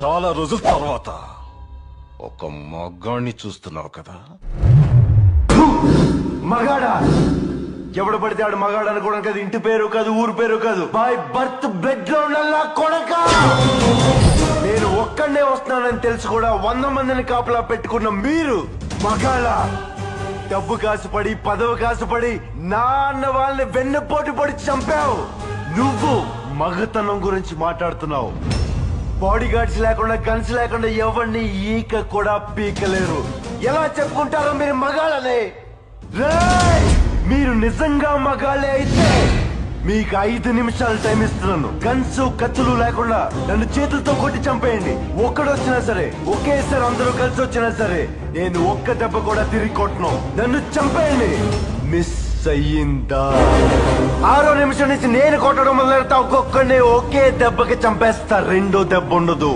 చాలా రోజుల తర్వాత ఒక మగాణ్ణి చూస్తున్నావు కదా. మగాడా? ఎవడు పడితే ఆడు మగాడు అనుకోవడం కాదు, ఇంటి పేరు కాదు, ఊరు పేరు కాదు, బై బర్త్ బ్యాక్గ్రౌండ్ అలా కొడక. నేను ఒక్కడనే వస్తున్నానని తెలుసు కూడా 100 మందిని కాపలా పెట్టుకున్న మీరు మగాళ్ళ? డబ్బు కాసుపడి పదవి కాసుపడి నాన్న వాళ్ళని వెన్నపోటు పడి చంపావు. నువ్వు మగతనం గురించి మాట్లాడుతున్నావు. బాడీ గార్డ్స్ లేకుండా, గన్స్ లేకుండా ఎవరిని ఈక కూడా పీకలేరు. ఎలా చెప్పుకుంటారో మీరు మగాళ్ళనే? రేయ్! మీరు నిజంగా మగాళ్ళే అయితే మీకు 5 నిమిషాలు టైం ఇస్తున్నాను. గన్స్ కత్తులు లేకుండా నన్ను చేతులతో కొట్టి చంపేయండి. ఒక్కడొచ్చినా సరే, ఒకేసారి అందరూ కలిసి వచ్చినా సరే, నేను ఒక్క దెబ్బ కూడా తిరిగి కొట్టను. నన్ను చంపేయండి. మిస్ అయ్యిందా? 6వ నిమిషం నుంచి నేను కొట్టడం మొదలెడతా. ఒక్కొక్కడిని ఒకే దెబ్బకి చంపేస్తా. రెండో దెబ్బ ఉండదు.